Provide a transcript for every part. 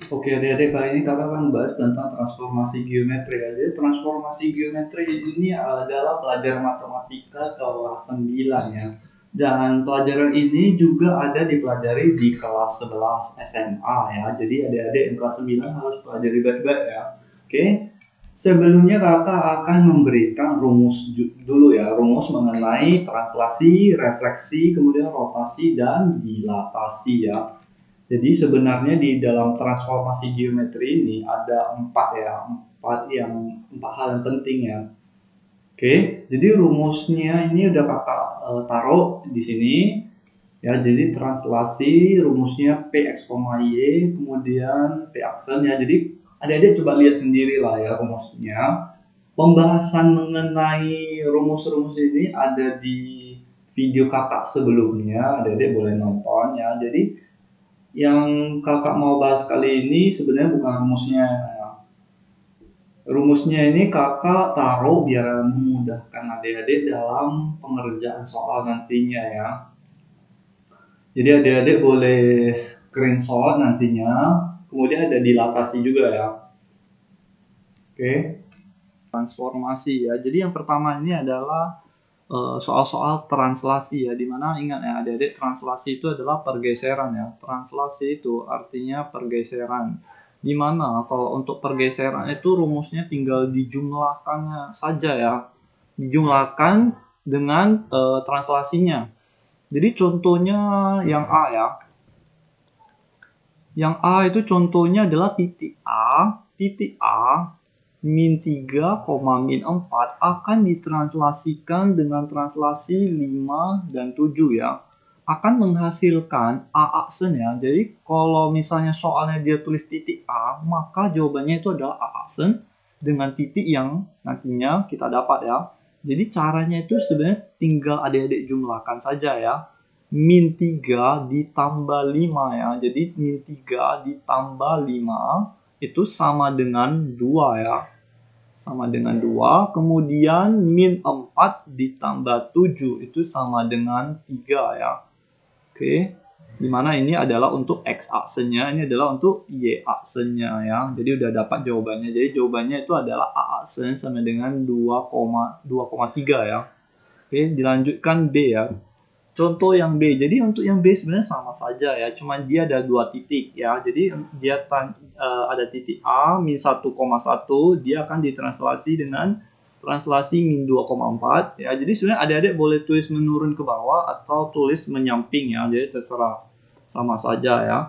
Oke adik-adik, kali ini kakak akan bahas tentang transformasi geometri ya. Jadi transformasi geometri ini adalah pelajaran matematika kelas 9 ya. Dan pelajaran ini juga ada dipelajari di kelas 11 SMA ya. Jadi adik-adik yang kelas 9 harus pelajari baik-baik ya. Oke. Sebelumnya kakak akan memberikan rumus dulu ya. Rumus mengenai translasi, refleksi, kemudian rotasi dan dilatasi ya. Jadi sebenarnya di dalam transformasi geometri ini ada empat hal yang penting ya. Oke, jadi rumusnya ini udah kakak taruh di sini ya. Jadi translasi rumusnya px, y, kemudian p aksen ya. Jadi adik-adik coba lihat sendiri lah ya rumusnya. Pembahasan mengenai rumus-rumus ini ada di video kakak sebelumnya, adik-adik boleh nonton ya. Jadi yang kakak mau bahas kali ini sebenarnya bukan rumusnya. Rumusnya ini kakak taruh biar memudahkan adik-adik dalam pengerjaan soal nantinya ya. Jadi adik-adik boleh screenshot nantinya, kemudian ada dilatasi juga ya. Oke. Transformasi ya. Jadi yang pertama ini adalah soal-soal translasi ya, dimana ingat ya adik-adik, translasi itu adalah pergeseran ya. Translasi itu artinya pergeseran, dimana kalau untuk pergeseran itu rumusnya tinggal dijumlahkan saja ya, dijumlahkan dengan translasinya. Jadi contohnya yang A ya, yang A itu contohnya adalah titik A min 3, min 4 akan ditranslasikan dengan translasi 5 dan 7 ya. Akan menghasilkan A aksen ya. Jadi kalau misalnya soalnya dia tulis titik A, maka jawabannya itu adalah A aksen dengan titik yang nantinya kita dapat ya. Jadi caranya itu sebenarnya tinggal adik-adik jumlahkan saja ya. Min 3 ditambah 5 ya. Jadi min 3 ditambah 5 itu sama dengan 2 ya. Sama dengan 2. Kemudian min 4 ditambah 7 itu sama dengan 3 ya. Oke. Dimana ini adalah untuk X aksennya, ini adalah untuk Y aksennya ya. Jadi udah dapat jawabannya. Jadi jawabannya itu adalah A aksen sama dengan 2,3 ya. Oke, dilanjutkan B ya. Contoh yang B. Jadi untuk yang B sebenarnya sama saja ya, cuma dia ada 2 titik ya. Jadi dia ada titik A min 1,1, dia akan ditranslasi dengan translasi min 2,4 ya. Jadi sebenarnya adik-adik boleh tulis menurun ke bawah atau tulis menyamping ya. Jadi terserah, sama saja ya.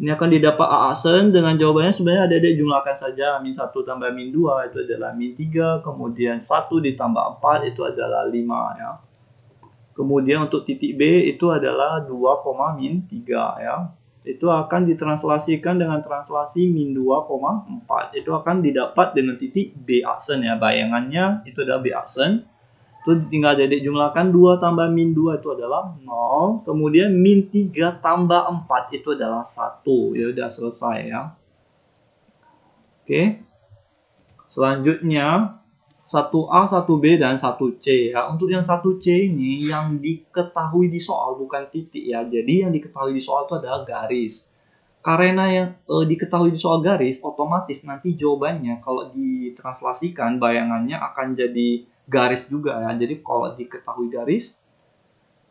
Ini akan didapat A aksen dengan jawabannya sebenarnya adik-adik jumlahkan saja. Min 1 tambah min 2 itu adalah min 3, kemudian 1 ditambah 4 itu adalah 5 ya. Kemudian untuk titik B itu adalah 2, min 3 ya. Itu akan ditranslasikan dengan translasi min 2,4. Itu akan didapat dengan titik B aksen ya. Bayangannya itu adalah B aksen. Itu tinggal jadi jumlahkan 2 tambah min 2 itu adalah 0. Kemudian min 3 tambah 4 itu adalah 1. Ya udah selesai ya. Oke. Selanjutnya 1A, 1B, dan 1C ya. Untuk yang 1C ini yang diketahui di soal bukan titik ya. Jadi yang diketahui di soal itu adalah garis. Karena yang diketahui di soal garis, otomatis nanti jawabannya kalau ditranslasikan bayangannya akan jadi garis juga ya. Jadi kalau diketahui garis,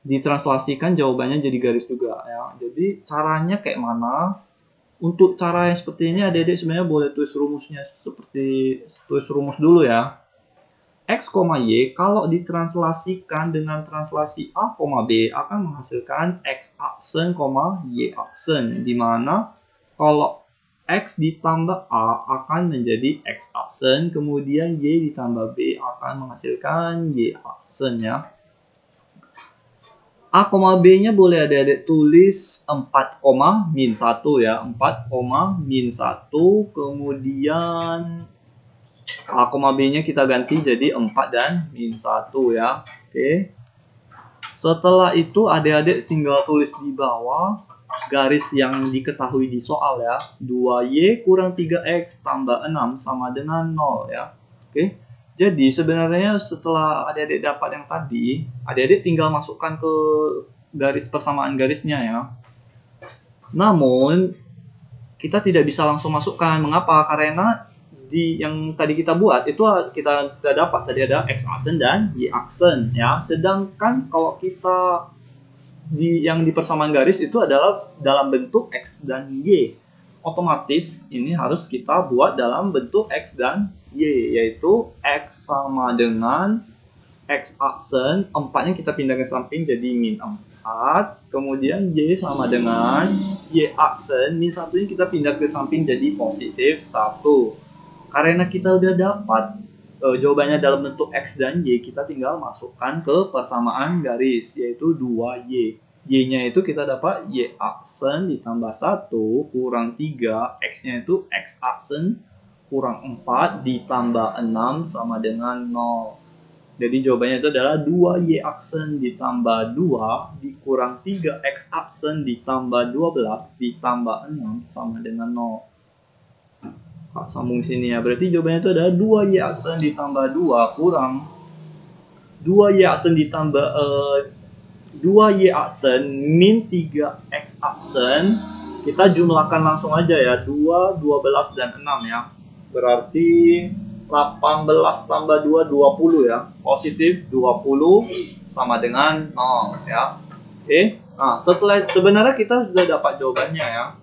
ditranslasikan jawabannya jadi garis juga ya. Jadi caranya kayak mana? Untuk cara yang seperti ini adik-adik sebenarnya boleh tulis rumusnya seperti tulis rumus dulu ya. X, Y kalau ditranslasikan dengan translasi A, B akan menghasilkan X aksen, Y aksen. Dimana kalau X ditambah A akan menjadi X aksen, kemudian Y ditambah B akan menghasilkan Y aksen ya. A, B-nya boleh adik-adik tulis 4, min 1 ya. 4, min 1, kemudian A, B-nya kita ganti jadi 4 dan min 1 ya. Oke. Setelah itu adik-adik tinggal tulis di bawah garis yang diketahui di soal ya. 2Y kurang 3X tambah 6 sama dengan 0 ya. Oke. Jadi sebenarnya setelah adik-adik dapat yang tadi, adik-adik tinggal masukkan ke garis persamaan garisnya ya. Namun kita tidak bisa langsung masukkan. Mengapa? Karena di yang tadi kita buat itu kita sudah dapat tadi ada x aksen dan y aksen ya. Sedangkan kalau kita yang di persamaan garis itu adalah dalam bentuk x dan y. Otomatis ini harus kita buat dalam bentuk x dan y, yaitu x sama dengan x aksen 4-nya kita pindah ke samping jadi min 4, kemudian y sama dengan y aksen min 1-nya kita pindah ke samping jadi positif 1. Karena kita udah dapat jawabannya dalam bentuk x dan y, kita tinggal masukkan ke persamaan garis yaitu 2y. Y-nya itu kita dapat y aksen ditambah 1 kurang 3, x-nya itu x aksen kurang 4 ditambah 6 sama dengan 0. Jadi jawabannya itu adalah 2y aksen ditambah 2 dikurang 3x aksen ditambah 12 ditambah 6 sama dengan 0. Sambung sini ya. Berarti jawabannya itu adalah 2y aksen ditambah 2 kurang 2y aksen ditambah 2y aksen min 3x aksen. Kita jumlahkan langsung aja ya. 2, 12, dan 6 ya. Berarti 18 tambah 2, 20 ya. Positif 20 sama dengan 0 ya. Oke. Nah, sebenarnya kita sudah dapat jawabannya ya.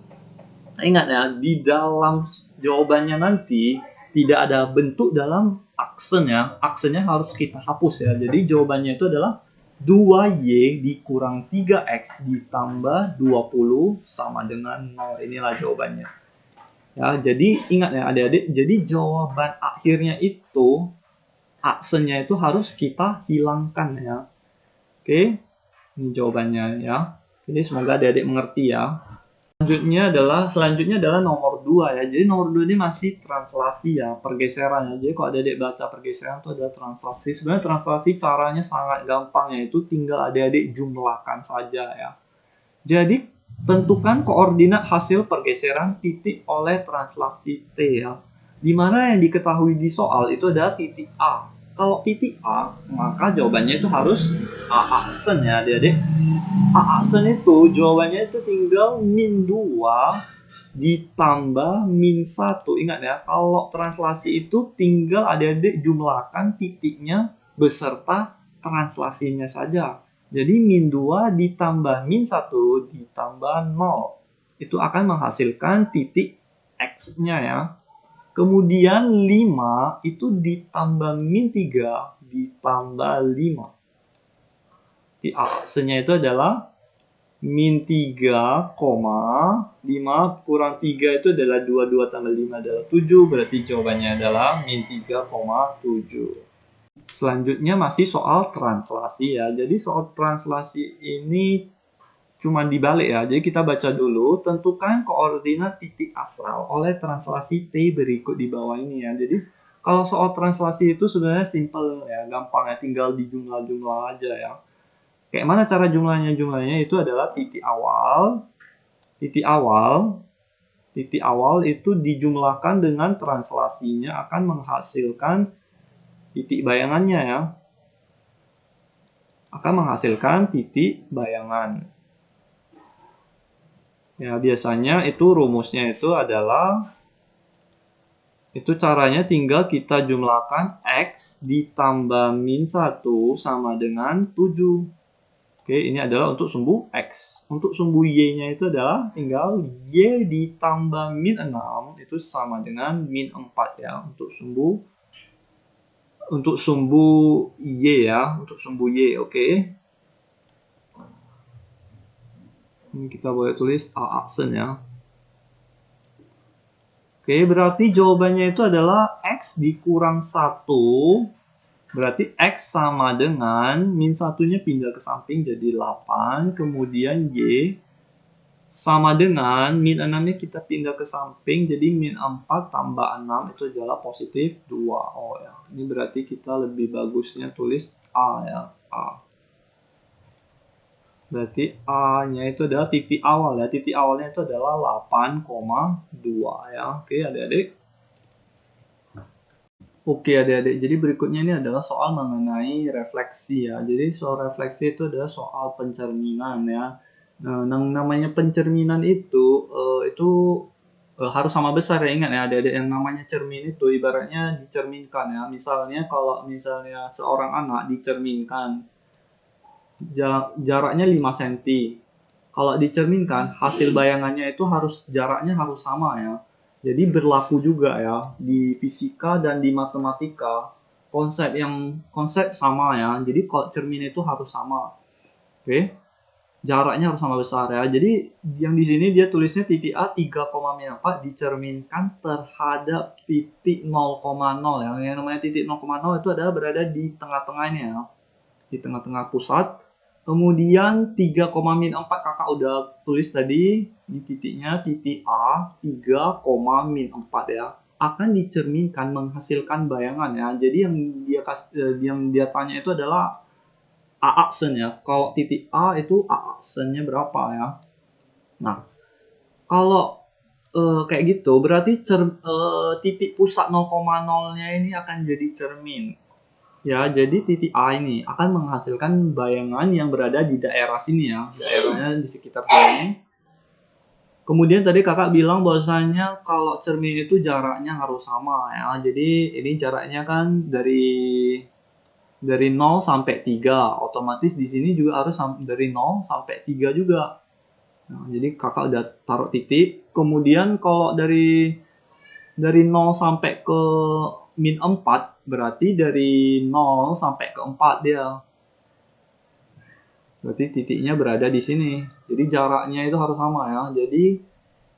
Ingat ya, di dalam jawabannya nanti tidak ada bentuk dalam aksen ya. Aksennya harus kita hapus ya. Jadi jawabannya itu adalah 2y dikurang 3x ditambah 20 sama dengan 0. Inilah jawabannya. Ya, jadi ingat ya adik-adik, jadi jawaban akhirnya itu aksennya itu harus kita hilangkan ya. Oke, ini jawabannya ya. Jadi semoga adik-adik mengerti ya. Selanjutnya adalah nomor 2 ya. Jadi nomor 2 ini masih translasi ya, pergeseran ya. Jadi kalau adik-adik baca pergeseran itu ada translasi. Sebenarnya translasi caranya sangat gampang, yaitu tinggal adik-adik jumlahkan saja ya. Jadi tentukan koordinat hasil pergeseran titik oleh translasi T ya. Dimana yang diketahui di soal itu adalah titik A. Kalau titik A, maka jawabannya itu harus A aksen ya adik-adik. A aksen itu jawabannya itu tinggal min 2 ditambah min 1. Ingat ya, kalau translasi itu tinggal adik-adik jumlahkan titiknya beserta translasinya saja. Jadi min 2 ditambah min 1 ditambah 0. Itu akan menghasilkan titik X-nya ya. Kemudian 5 itu ditambah min 3 ditambah 5. Di aksennya itu adalah min 3, 5 kurang 3 itu adalah 22 tambah 5 adalah 7. Berarti jawabannya adalah min 3,7. Selanjutnya masih soal translasi ya. Jadi soal translasi ini cuma dibalik ya. Jadi kita baca dulu, tentukan koordinat titik asal oleh translasi T berikut di bawah ini ya. Jadi kalau soal translasi itu sebenarnya simple ya, gampang ya, tinggal dijumlah-jumlah aja ya. Kayak mana cara jumlahnya? Jumlahnya itu adalah titik awal itu dijumlahkan dengan translasinya akan menghasilkan titik bayangannya ya. Akan menghasilkan titik bayangan. Ya, biasanya itu rumusnya itu adalah, itu caranya tinggal kita jumlahkan X ditambah min 1 sama dengan 7. Oke, ini adalah untuk sumbu X. Untuk sumbu Y-nya itu adalah tinggal Y ditambah min 6 itu sama dengan min 4 ya. Untuk sumbu Y ya, untuk sumbu Y, oke. Ini kita boleh tulis A aksen ya. Oke, berarti jawabannya itu adalah X dikurang 1. Berarti X sama dengan min 1-nya pindah ke samping jadi 8. Kemudian Y sama dengan min 6-nya kita pindah ke samping jadi min 4 tambah 6 itu adalah positif 2. Oh ya, ini berarti kita lebih bagusnya tulis A ya, A. Berarti A-nya itu adalah titik awal ya. Titik awalnya itu adalah 8,2 ya. Oke adik-adik. Oke adik-adik, jadi berikutnya ini adalah soal mengenai refleksi ya. Jadi soal refleksi itu adalah soal pencerminan ya. Nah, namanya pencerminan itu harus sama besar ya, ingat ya adik-adik, yang namanya cermin itu ibaratnya dicerminkan ya. Misalnya kalau misalnya seorang anak dicerminkan jaraknya 5 cm. Kalau dicerminkan hasil bayangannya itu jaraknya harus sama ya. Jadi berlaku juga ya di fisika dan di matematika. Konsep sama ya. Jadi kalau cermin itu harus sama. Oke. Jaraknya harus sama besar ya. Jadi yang di sini dia tulisnya titik A 3,4 dicerminkan terhadap titik 0,0 ya. Yang namanya titik 0,0 itu adalah berada di tengah-tengahnya ya. Di tengah-tengah pusat. Kemudian 3,4 kakak udah tulis tadi di titiknya titik A 3,4 ya, akan dicerminkan menghasilkan bayangan ya. Jadi yang dia tanya itu adalah A aksen ya. Kalau titik A itu A aksennya berapa ya. Nah, kalau kayak gitu berarti titik pusat 0,0-nya ini akan jadi cermin. Ya, jadi titik A ini akan menghasilkan bayangan yang berada di daerah sini ya, daerahnya di sekitar sini. Kemudian tadi kakak bilang bahwasanya kalau cermin itu jaraknya harus sama ya. Jadi ini jaraknya kan dari 0 sampai 3. Otomatis di sini juga harus dari 0 sampai 3 juga. Nah, jadi kakak udah taruh titik. Kemudian kalau dari 0 sampai ke min 4 berarti dari 0 sampai ke 4 dia. Berarti titiknya berada di sini. Jadi jaraknya itu harus sama ya. Jadi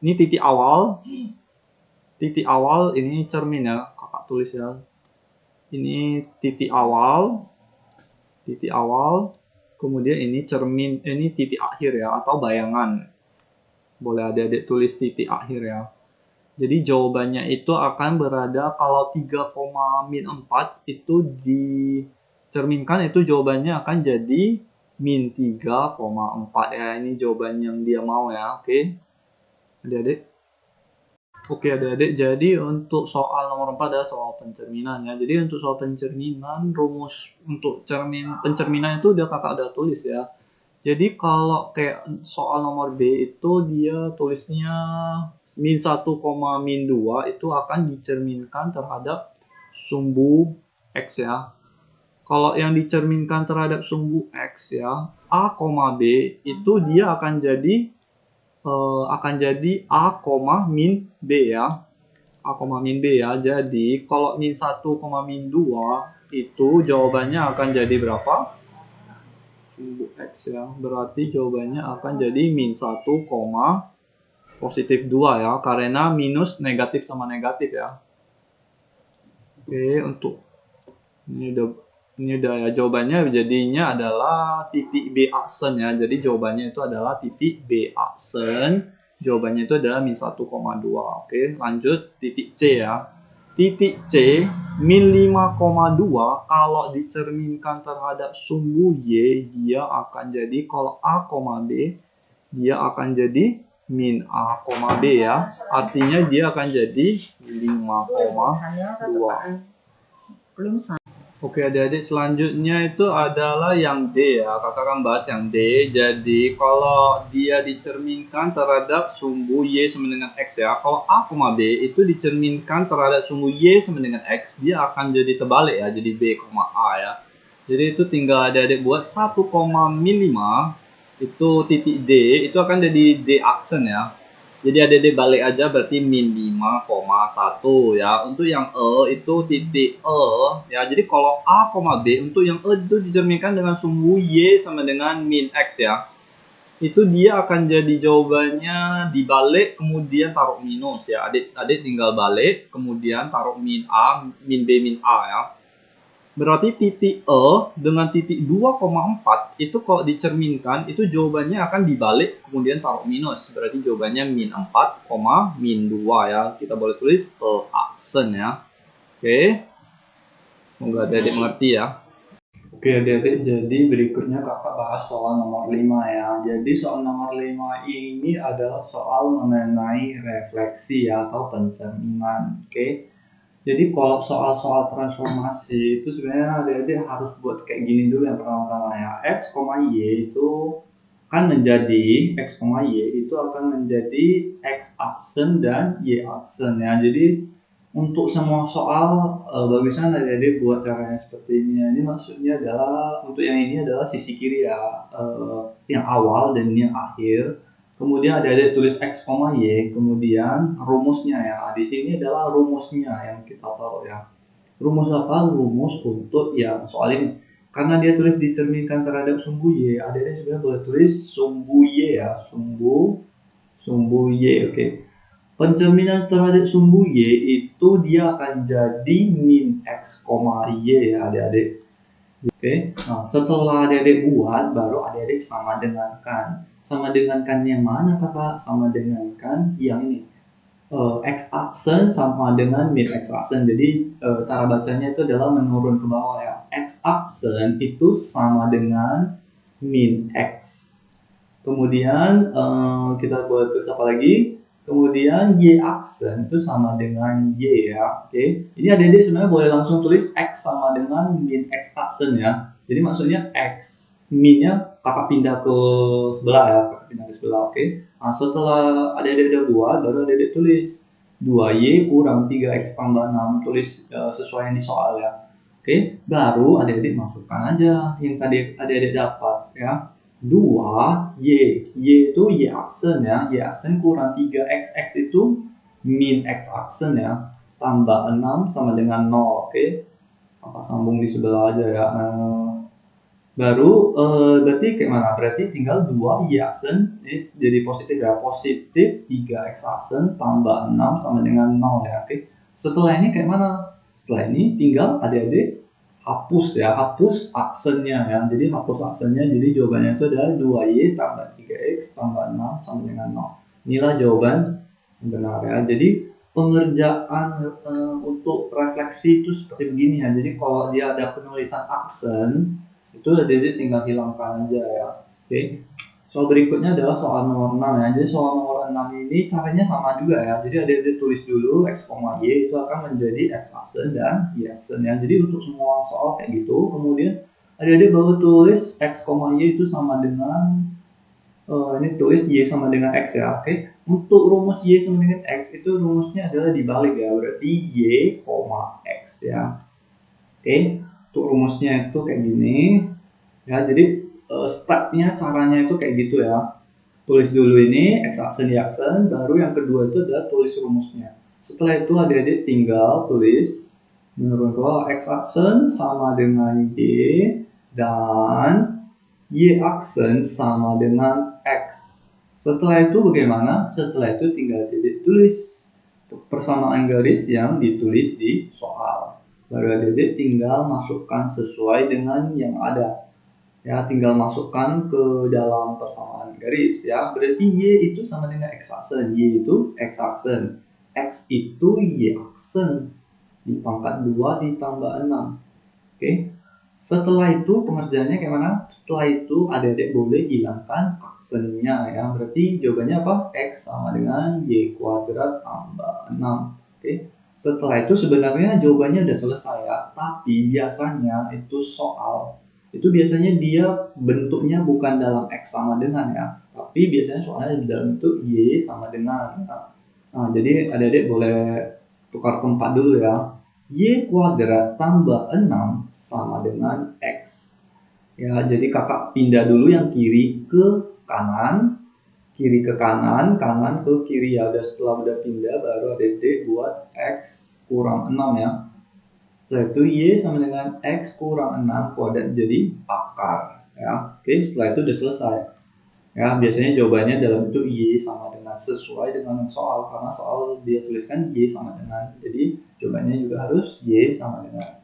ini titik awal. Titik awal ini cermin ya. Kakak tulis ya. Ini titik awal. Titik awal. Kemudian ini cermin, ini titik akhir ya atau bayangan. Boleh adik-adik tulis titik akhir ya. Jadi jawabannya itu akan berada kalau 3,4 itu dicerminkan, itu jawabannya akan jadi min 3,4 ya. Ini jawaban yang dia mau ya. Oke. Adik-adik. Oke adik-adik, jadi untuk soal nomor 4 adalah soal pencerminan ya. Jadi untuk soal pencerminan, rumus untuk pencerminan itu kakak udah tulis ya. Jadi kalau kayak soal nomor B itu dia tulisnya min 1, min 2 itu akan dicerminkan terhadap sumbu X ya. Kalau yang dicerminkan terhadap sumbu X ya, A, B itu dia akan jadi A, min B ya. A, min B ya. Jadi kalau min 1, min 2 itu jawabannya akan jadi berapa? Sumbu X ya. Berarti jawabannya akan jadi min 1, positif 2 ya. Karena minus negatif sama negatif ya. Oke, untuk ini udah ya, jawabannya jadinya adalah titik B aksen ya. Jadi jawabannya itu adalah titik B aksen. Jawabannya itu adalah min 1,2. Oke, lanjut titik C ya. Titik C min 5,2 kalau dicerminkan terhadap sumbu Y, dia akan jadi kalau A, B dia akan jadi min A, B ya. Artinya dia akan jadi 5,2. Oke adik-adik, selanjutnya itu adalah yang D ya. Kakak akan bahas yang D. Jadi kalau dia dicerminkan terhadap sumbu Y sama dengan X ya. Kalau A, B itu dicerminkan terhadap sumbu Y sama dengan X, dia akan jadi terbalik ya. Jadi B, A ya. Jadi itu tinggal adik-adik buat 1, min 5 itu titik D itu akan jadi D aksen ya. Jadi adik-adik balik aja berarti min 5,1 ya. Untuk yang E itu titik E ya. Jadi kalau A, B untuk yang E itu dicerminkan dengan sumbu Y sama dengan min X ya. Itu dia akan jadi jawabannya dibalik kemudian taruh minus ya. Adik tinggal balik kemudian taruh min A, min B, min A ya. Berarti titik E dengan titik 2,4 itu kalau dicerminkan itu jawabannya akan dibalik kemudian taruh minus. Berarti jawabannya min 4, min 2 ya. Kita boleh tulis E aksen ya. Oke. Semoga adik-adik mengerti ya. Oke adik-adik, jadi berikutnya kakak bahas soal nomor 5 ya. Jadi soal nomor 5 ini adalah soal mengenai refleksi ya, atau pencerminan. Oke. Jadi kalau soal-soal transformasi itu sebenarnya adik-adik harus buat kayak gini dulu yang pertama-tama ya. X, Y itu akan menjadi X, Y itu akan menjadi X aksen dan Y aksen ya. Jadi untuk semua soal bagusan adik-adik buat caranya seperti ini. Ini maksudnya adalah untuk yang ini adalah sisi kiri ya, yang awal dan yang akhir. Kemudian adik-adik tulis X, Y, kemudian rumusnya ya. Di sini adalah rumusnya yang kita taruh ya. Rumus apa? Rumus untuk yang soal ini. Karena dia tulis dicerminkan terhadap sumbu Y, adik-adik sebenarnya boleh tulis sumbu Y ya, sumbu Y, oke. Pencerminan terhadap sumbu Y itu dia akan jadi min X, Y ya adik-adik. Oke, nah setelah adik-adik buat, baru adik-adik sama dengankan. Sama dengankan yang mana kakak? Sama dengankan yang ini. X aksen sama dengan min X aksen. Jadi cara bacanya itu adalah menurun ke bawah ya. X aksen itu sama dengan min X. Kemudian kita buat terus apa lagi? Kemudian Y aksen itu sama dengan Y ya. Oke. Ini adik-adik sebenarnya boleh langsung tulis X sama dengan min X aksen ya. Jadi maksudnya X minnya kakak pindah ke sebelah ya. Kakak pindah ke sebelah. Oke. Nah, setelah adik-adik udah buat, baru adik-adik tulis 2Y kurang 3X tambah 6. Tulis sesuai yang di soal ya. Oke. Baru adik-adik masukkan aja yang tadi adik-adik dapat ya. 2Y, Y itu Y aksen ya, Y aksen kurang 3X, X itu min X aksen ya, tambah 6 sama dengan 0, oke. Apa sambung di sebelah aja ya. Baru berarti kayak mana? Berarti tinggal 2 Y aksen jadi positif ya, positif 3X aksen tambah 6 sama dengan 0 ya, oke. Setelah ini kayak mana? Setelah ini tinggal adik-adik hapus ya, hapus aksennya ya. Jadi hapus aksennya, jadi jawabannya itu adalah 2Y tambah 3X tambah 6 sama dengan 0. Inilah jawaban yang benar ya. Jadi pengerjaan untuk refleksi itu seperti begini ya. Jadi kalau dia ada penulisan aksen, itu adik-adik tinggal hilangkan aja ya. Oke. Soal berikutnya adalah soal nomor 6 ya. Jadi soal nomor 6 ini caranya sama juga ya. Jadi adik-adik tulis dulu X, Y itu akan menjadi X aksen dan Y aksen ya. Jadi untuk semua soal kayak gitu. Kemudian adik-adik baru tulis X, Y itu sama dengan ini tulis Y sama dengan X ya. Oke. Untuk rumus Y sama dengan X itu rumusnya adalah dibalik ya. Berarti Y, X ya. Oke. Untuk rumusnya itu kayak gini. Ya, jadi stepnya caranya itu kayak gitu ya. Tulis dulu ini X aksen Y aksen, baru yang kedua itu adalah tulis rumusnya. Setelah itu adik-adik tinggal tulis menurun ke bawah X aksen sama dengan Y dan Y aksen sama dengan X. Setelah itu bagaimana? Setelah itu tinggal adik-adik tulis persamaan garis yang ditulis di soal. Baru adik-adik tinggal masukkan sesuai dengan yang ada. Ya, tinggal masukkan ke dalam persamaan garis ya. Berarti Y itu sama dengan X aksen, Y itu X aksen, X itu Y aksen dipangkat 2 ditambah 6. Oke. Setelah itu pengerjaannya kayak mana? Setelah itu adik-adik boleh hilangkan aksennya ya. Berarti jawabannya apa? X sama dengan Y kuadrat tambah 6. Oke. Setelah itu sebenarnya jawabannya udah selesai ya. Tapi biasanya itu soal itu biasanya dia bentuknya bukan dalam X sama dengan ya, tapi biasanya soalnya dalam bentuk Y sama dengan. Nah, jadi adik-adik boleh tukar tempat dulu ya. Y kuadrat tambah 6 sama dengan X. Ya, jadi kakak pindah dulu yang kiri ke kanan, kanan ke kiri ya. Setelah udah pindah baru adik-adik buat X kurang 6 ya. Setelah itu Y sama dengan X kurang 6 kuadrat jadi akar ya. Oke, setelah itu udah selesai ya. Biasanya jawabannya dalam bentuk Y sama dengan, sesuai dengan soal, karena soal dia tuliskan Y sama dengan, jadi jawabannya juga harus Y sama dengan.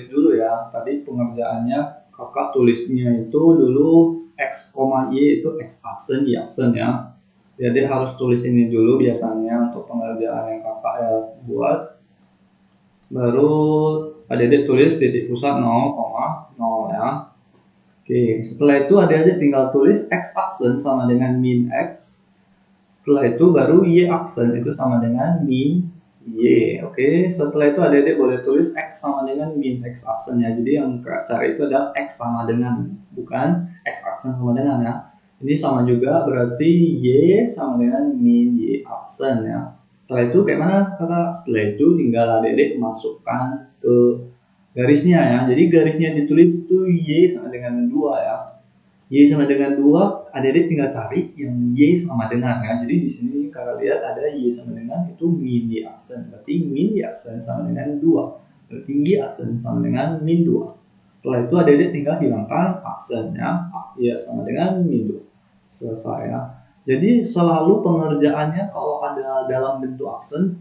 Dulu ya, tadi pengerjaannya kakak tulisnya itu dulu X, Y itu X aksen, Y aksen ya. Jadi harus tulis ini dulu biasanya untuk pengerjaan yang kakak ya buat. Baru adik-adik tulis titik pusat 0,0 ya. Oke, setelah itu adik-adik tinggal tulis X aksen sama dengan min X. Setelah itu baru Y aksen itu sama dengan min Y. Oke, setelah itu adik-adik boleh tulis X sama dengan min X aksen ya. Jadi yang cara itu adalah X sama dengan, bukan X aksen sama dengan ya. Ini sama juga berarti Y sama dengan min Y aksen ya. Setelah itu kayak mana kakak? Setelah itu tinggal adik-adik masukkan ke garisnya ya. Jadi garisnya ditulis itu Y sama dengan 2 ya. Y sama dengan 2, adik-adik tinggal cari yang Y sama dengan ya. Jadi di sini kakak lihat ada Y sama dengan itu min Y aksen. Berarti min Y aksen sama dengan 2. Berarti Y aksen sama dengan min 2. Setelah itu adik-adik tinggal hilangkan aksen ya. Y sama dengan min 2. Selesai ya. Jadi selalu pengerjaannya kalau ada dalam bentuk aksen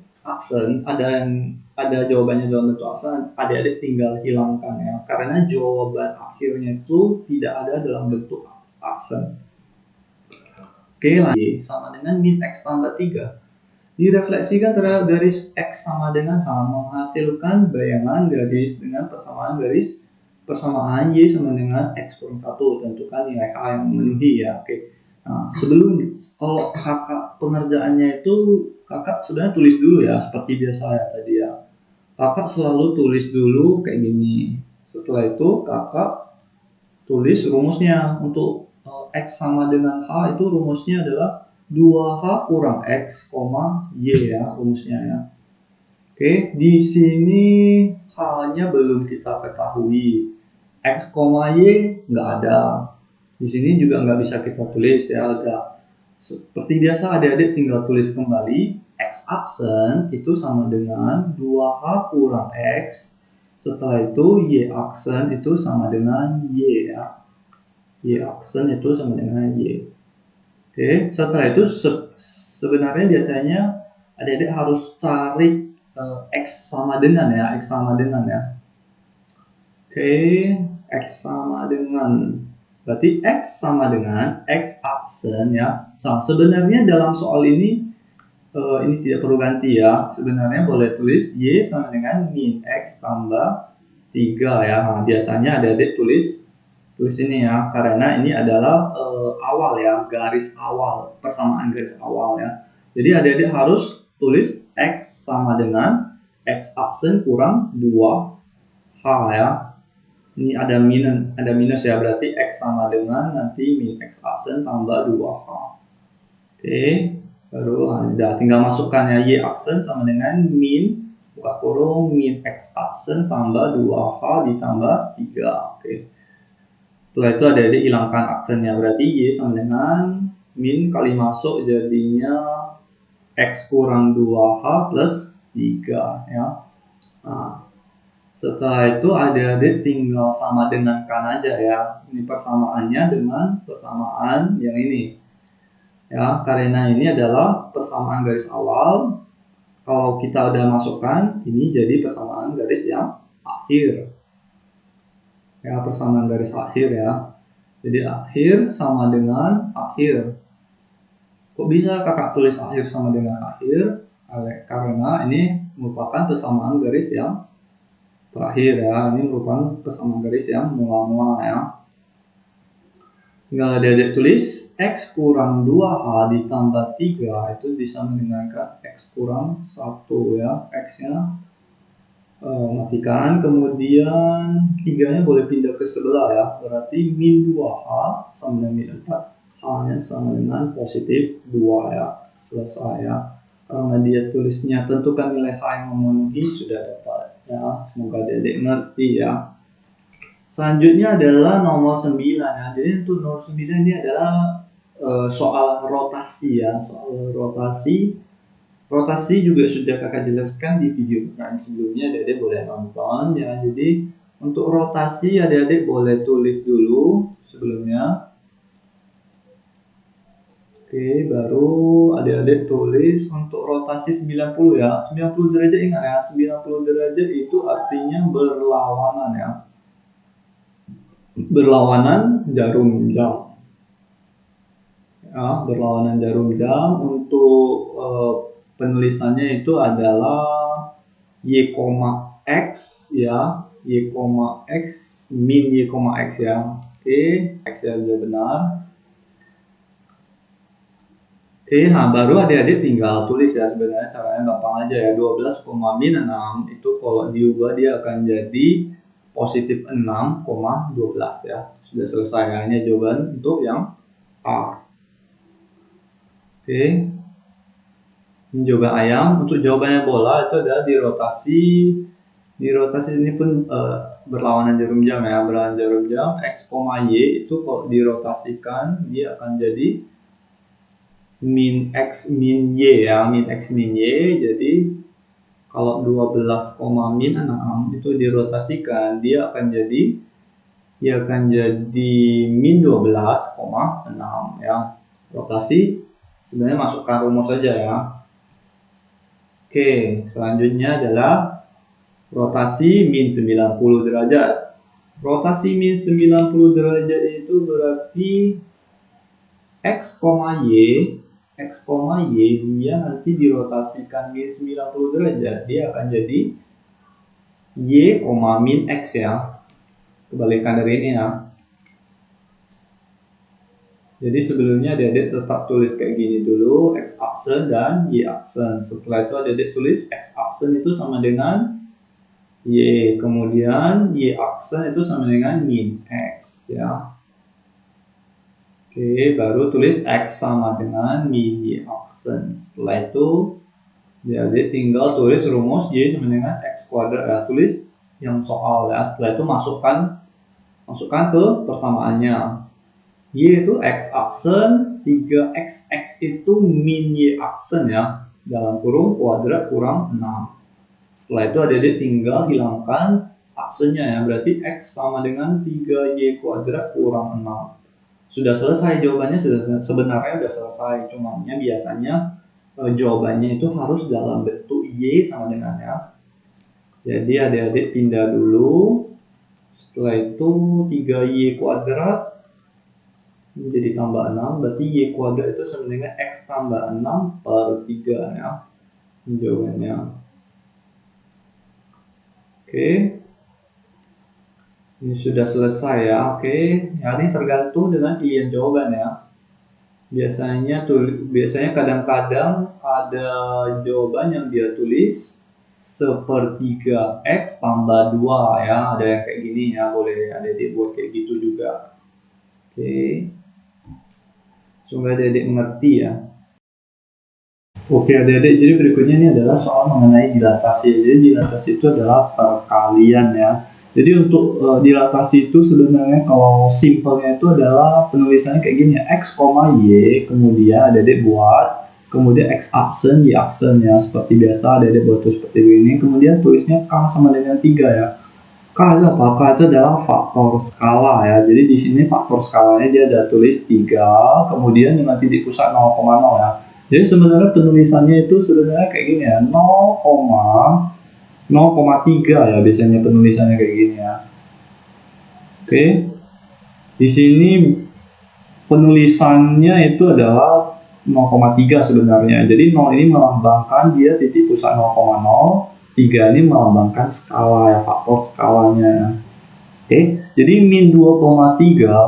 ada jawabannya dalam bentuk aksen, adik-adik tinggal hilangkan ya, karena jawaban akhirnya itu tidak ada dalam bentuk aksen. Oke, lagi sama dengan min x tambah 3 direfleksikan terhadap garis x sama dengan h menghasilkan bayangan garis dengan persamaan y sama dengan x kurang 1. Tentukan nilai h yang memenuhi ya. Oke. Nah, sebelum kalau kakak pengerjaannya itu kakak sebenarnya tulis dulu ya seperti biasa ya tadi ya. Kakak selalu tulis dulu kayak gini. Setelah itu kakak tulis rumusnya untuk x sama dengan h itu rumusnya adalah 2h kurang x, y ya rumusnya ya. Oke, di sini h-nya belum kita ketahui. X, y nggak ada. Di sini juga nggak bisa kita tulis ya, ada. Seperti biasa adik-adik tinggal tulis kembali x aksen itu sama dengan 2h kurang x. Setelah itu y aksen itu sama dengan y ya. Y aksen itu sama dengan y. Oke, setelah itu sebenarnya biasanya adik-adik harus cari x sama dengan ya, x sama dengan ya. Oke, x sama dengan berarti x sama dengan x aksen ya. Nah, sebenarnya dalam soal ini tidak perlu ganti ya. Sebenarnya boleh tulis y sama dengan min x tambah 3 ya. Nah, biasanya adik-adik tulis ini ya, karena ini adalah awal ya, garis awal, persamaan garis awal ya. Jadi adik-adik harus tulis x sama dengan x aksen kurang 2h ya. Ini ada minus ya, berarti x sama dengan nanti min x aksen tambah 2h. Oke, baru ada tinggal masukkan ya, y aksen sama dengan min buka kurung min x aksen tambah 2h ditambah 3. Oke. Setelah itu adik-adik hilangkan aksennya, berarti y sama dengan min kali masuk jadinya x kurang 2h plus 3 ya. Nah, setelah itu adik-adik tinggal sama dengankan aja ya. Ini persamaannya dengan persamaan yang ini. Ya, karena ini adalah persamaan garis awal. Kalau kita udah masukkan, ini jadi persamaan garis yang akhir. Ya, persamaan garis akhir ya. Jadi akhir sama dengan akhir. Kok bisa kakak tulis akhir sama dengan akhir? Karena ini merupakan persamaan garis yang terakhir ya, ini merupakan persamaan garis yang mula-mula ya. Tinggal adik-adik tulis x kurang 2h ditambah 3 itu disama dengan x kurang 1 ya. X nya matikan, kemudian 3 nya boleh pindah ke sebelah ya, berarti min 2h sama dengan min 4, h nya sama dengan positif 2 ya. Selesai ya, karena dia tulisnya tentukan nilai h yang memenuhi sudah dapat ya. Semoga adik-adik ngerti ya. Selanjutnya adalah nomor 9 ya. Jadi untuk nomor 9 ini adalah soal rotasi ya. Soal rotasi. Rotasi juga sudah kakak jelaskan di video yang sebelumnya, adik-adik boleh nonton ya. Jadi untuk rotasi adik-adik boleh tulis dulu sebelumnya. Oke, baru adik-adik tulis untuk rotasi 90 ya. 90 derajat, ingat ya, 90 derajat itu artinya berlawanan ya. Berlawanan jarum jam. Ya, berlawanan jarum jam. Untuk penulisannya itu adalah y, x ya. Y, x min y, x ya. Oke, x ya sudah benar. Oke, nah baru adik-adik tinggal tulis ya, sebenarnya caranya gampang aja ya. 12, min 6 itu kalau diubah dia akan jadi positif 6,12 ya. Sudah selesai ya, ini jawaban untuk yang A. Oke. Ini jawaban ayam. Untuk jawabannya bola itu adalah dirotasi. Dirotasi ini pun berlawanan jarum jam ya. Berlawanan jarum jam. X, Y itu kalau dirotasikan dia akan jadi min X min Y ya. Min X min Y. Jadi kalau 12, min 6 itu dirotasikan dia akan jadi min 12,6 ya. Rotasi sebenarnya masukkan rumus saja ya. Oke, selanjutnya adalah rotasi min 90 derajat. Rotasi min 90 derajat itu berarti X, Y dia nanti dirotasikan min 90 derajat. Dia akan jadi Y, min X ya. Kebalikan dari ini ya. Jadi sebelumnya adik-adik tetap tulis kayak gini dulu, X aksen dan Y aksen. Setelah itu adik-adik tulis X aksen itu sama dengan Y, kemudian Y aksen itu sama dengan min X ya. Oke, baru tulis X sama dengan min Y aksen. Setelah itu adik tinggal tulis rumus Y sama dengan X kuadrat ya. Tulis yang soal ya. Setelah itu masukkan ke persamaannya. Y itu X aksen, 3XX itu min Y aksen ya. Dalam kurung kuadrat kurang 6. Setelah itu adik-adik tinggal hilangkan aksennya ya. Berarti X sama dengan 3Y kuadrat kurang 6. Sudah selesai jawabannya, sebenarnya sudah selesai. Cumanya biasanya jawabannya itu harus dalam bentuk Y sama dengan ya. Jadi adik-adik pindah dulu. Setelah itu 3Y kuadrat menjadi tambah 6, berarti Y kuadrat itu sama dengan X tambah 6 per 3 ya. Jawabannya. Oke. Ini sudah selesai ya. Oke. Ya, ini tergantung dengan pilihan jawaban ya. Biasanya kadang-kadang ada jawaban yang dia tulis sepertiga X tambah 2 ya. Ada yang kayak gini ya, boleh adik-adik buat kayak gitu juga. Oke. Semoga adik-adik mengerti ya. Oke adik-adik, jadi berikutnya ini adalah soal mengenai dilatasi. Jadi dilatasi itu adalah perkalian ya. Jadi untuk dilatasi itu sebenarnya kalau simpelnya itu adalah penulisannya kayak gini ya. X, Y, kemudian adik-adik buat, kemudian X aksen, Y aksen ya. Seperti biasa adik-adik buat tulis seperti ini. Kemudian tulisnya K sama dengan 3 ya. K itu apa? K itu adalah faktor skala ya. Jadi di sini faktor skalanya dia ada tulis 3, kemudian dengan titik pusat 0,0 ya. Jadi sebenarnya penulisannya itu sebenarnya kayak gini ya, 0,3 ya biasanya penulisannya kayak gini ya. Oke. Di sini penulisannya itu adalah 0,3 sebenarnya. Jadi 0 ini melambangkan dia titik pusat 0,0. 3 ini melambangkan skala ya, faktor skalanya. Oke, jadi min 2,3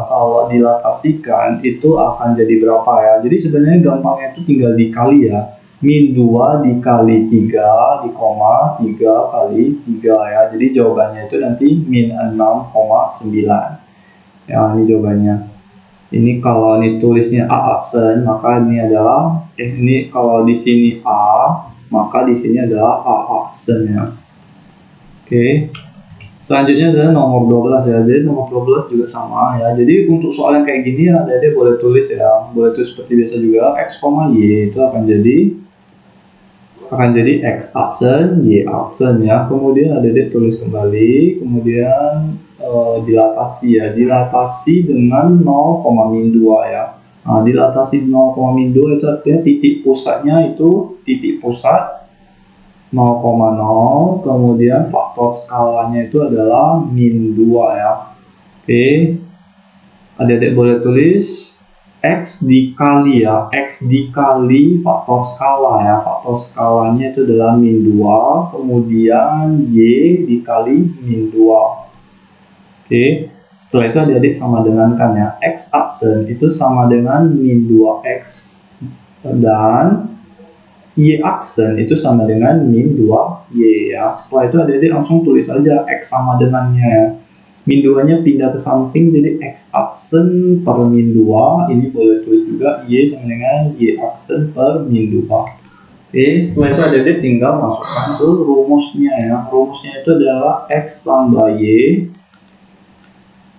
kalau dilatasikan itu akan jadi berapa ya? Jadi sebenarnya gampangnya itu tinggal dikali ya. Min 2 dikali 3 di koma 3 kali 3 ya. Jadi jawabannya itu nanti min 6,9. Ya, ini jawabannya. Ini kalau ini tulisnya A aksen, maka ini adalah ini kalau di sini A, maka di sini adalah A aksen ya. Oke. Selanjutnya adalah nomor 12 ya. Jadi nomor 12 juga sama ya. Jadi untuk soal yang kayak gini ya, adik-adik boleh tulis ya. Boleh tulis seperti biasa juga. X, Y itu akan jadi X aksen, Y aksen ya. Kemudian adik-adik tulis kembali. Kemudian dilatasi ya. Dilatasi dengan 0,2 ya. Nah, dilatasi 0,2 itu artinya titik pusatnya itu titik pusat 0,0, kemudian faktor skalanya itu adalah min 2 ya. Oke, adik-adik boleh tulis X dikali ya, X dikali faktor skala ya. Faktor skalanya itu adalah min 2, kemudian Y dikali min 2. Oke, setelah itu adik-adik sama dengan kan ya, X aksen itu sama dengan min 2X dan Y aksen itu sama dengan min 2Y ya. Setelah itu adik-adik langsung tulis aja X sama dengannya ya. Min 2-nya pindah ke samping jadi X aksen per min 2. Ini boleh tulis juga Y sama dengan Y aksen per min 2. Oke, setelah itu adik-adik tinggal masukkan ke rumusnya ya. Rumusnya itu adalah X tambah Y.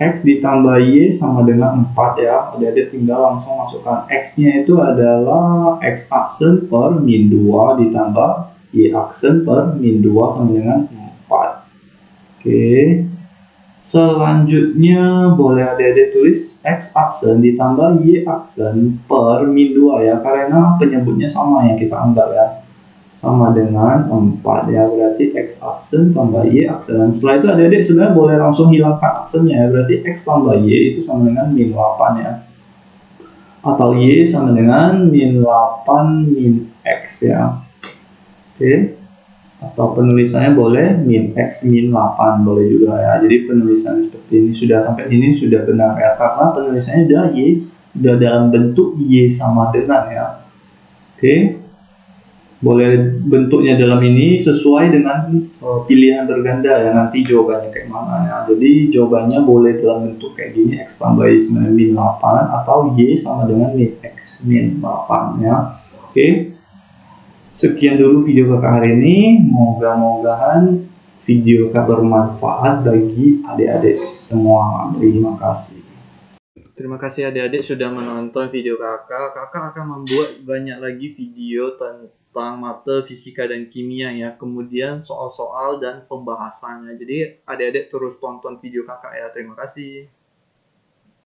X ditambah Y sama dengan 4 ya. Adik-adik tinggal langsung masukkan X-nya itu adalah X aksen per min 2 ditambah Y aksen per min 2 sama dengan 4. Oke. Selanjutnya boleh adik-adik tulis X aksen ditambah Y aksen per min 2 ya, karena penyebutnya sama yang kita anggap ya, sama dengan 4 ya, berarti X aksen tambah Y aksen. Setelah itu adik-adik sebenarnya boleh langsung hilangkan aksennya ya, berarti X tambah Y itu sama dengan min 8 ya, atau Y sama dengan min 8 min X ya. Oke. Atau penulisannya boleh min X min 8 boleh juga ya. Jadi penulisan seperti ini sudah sampai sini sudah benar ya, karena penulisannya udah Y, udah dalam bentuk Y sama dengan ya. Oke, boleh bentuknya dalam ini sesuai dengan pilihan berganda ya, nanti jawabannya kayak mana ya. Jadi jawabannya boleh dalam bentuk kayak gini, X tambah Y sama dengan min 8 atau Y sama dengan min X min 8 ya. Oke. Sekian dulu video kakak hari ini, moga-mogahan video kakak bermanfaat bagi adik-adik semua. Terima kasih. Terima kasih adik-adik sudah menonton video kakak. Kakak akan membuat banyak lagi video tentang mata fisika dan kimia ya. Kemudian soal-soal dan pembahasannya. Jadi adik-adik terus tonton video kakak ya. Terima kasih.